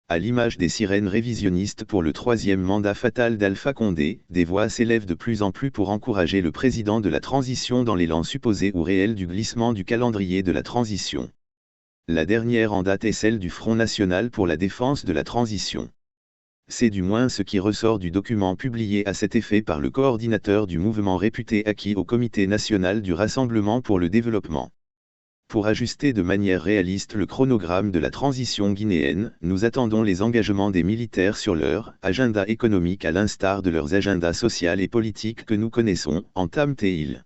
À l'image des sirènes révisionnistes pour le troisième mandat fatal d'Alpha Condé, des voix s'élèvent de plus en plus pour encourager le président de la transition dans l'élan supposé ou réel du glissement du calendrier de la transition. La dernière en date est celle du Front National pour la défense de la transition. C'est du moins ce qui ressort du document publié à cet effet par le coordinateur du mouvement réputé acquis au Comité national du Rassemblement pour le développement. Pour ajuster de manière réaliste le chronogramme de la transition guinéenne, nous attendons les engagements des militaires sur leur agenda économique à l'instar de leurs agendas social et politiques que nous connaissons, entame Théil.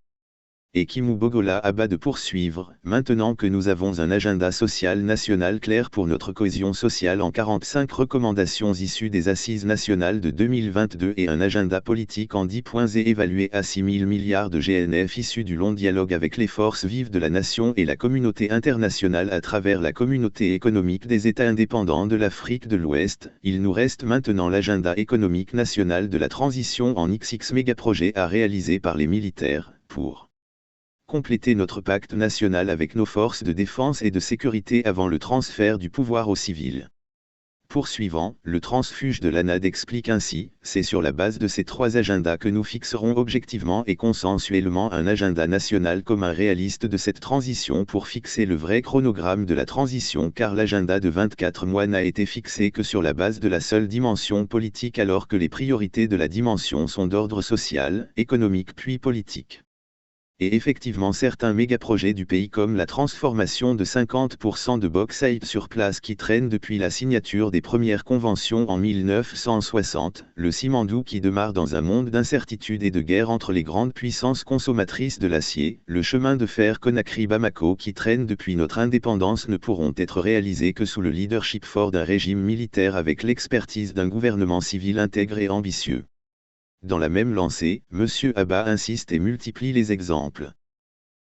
Et Kimou Bogola abat de poursuivre, maintenant que nous avons un agenda social national clair pour notre cohésion sociale en 45 recommandations issues des Assises nationales de 2022 et un agenda politique en 10 points et évalué à 6 000 milliards de GNF issus du long dialogue avec les forces vives de la nation et la communauté internationale à travers la communauté économique des États indépendants de l'Afrique de l'Ouest, il nous reste maintenant l'agenda économique national de la transition en XX mégaprojets à réaliser par les militaires, pour compléter notre pacte national avec nos forces de défense et de sécurité avant le transfert du pouvoir aux civils. Poursuivant, le transfuge de l'ANAD explique ainsi, c'est sur la base de ces trois agendas que nous fixerons objectivement et consensuellement un agenda national commun réaliste de cette transition pour fixer le vrai chronogramme de la transition car l'agenda de 24 mois n'a été fixé que sur la base de la seule dimension politique alors que les priorités de la dimension sont d'ordre social, économique puis politique. Et effectivement certains mégaprojets du pays comme la transformation de 50% de bauxite sur place qui traîne depuis la signature des premières conventions en 1960, le Simandou qui démarre dans un monde d'incertitude et de guerre entre les grandes puissances consommatrices de l'acier, le chemin de fer Conakry-Bamako qui traîne depuis notre indépendance ne pourront être réalisés que sous le leadership fort d'un régime militaire avec l'expertise d'un gouvernement civil intègre et ambitieux. Dans la même lancée, M. Abba insiste et multiplie les exemples.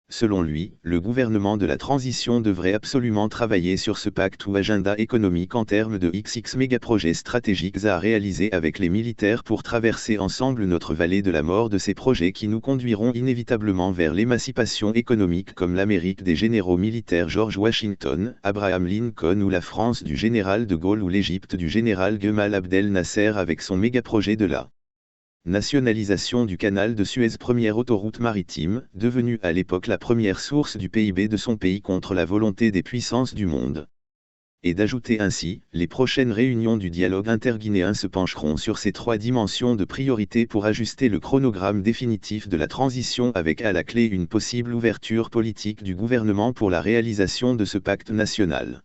Selon lui, le gouvernement de la transition devrait absolument travailler sur ce pacte ou agenda économique en termes de XX mégaprojets stratégiques à réaliser avec les militaires pour traverser ensemble notre vallée de la mort de ces projets qui nous conduiront inévitablement vers l'émancipation économique comme l'Amérique des généraux militaires George Washington, Abraham Lincoln ou la France du général de Gaulle ou l'Égypte du général Gamal Abdel Nasser avec son mégaprojet de la nationalisation du canal de Suez, première autoroute maritime, devenue à l'époque la première source du PIB de son pays contre la volonté des puissances du monde. Et d'ajouter ainsi, les prochaines réunions du dialogue interguinéen se pencheront sur ces trois dimensions de priorité pour ajuster le chronogramme définitif de la transition avec à la clé une possible ouverture politique du gouvernement pour la réalisation de ce pacte national.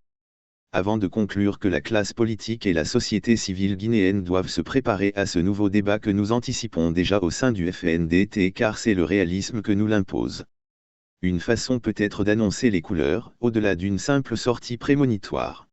Avant de conclure que la classe politique et la société civile guinéenne doivent se préparer à ce nouveau débat que nous anticipons déjà au sein du FNDT car c'est le réalisme que nous l'impose. Une façon peut-être d'annoncer les couleurs, au-delà d'une simple sortie prémonitoire.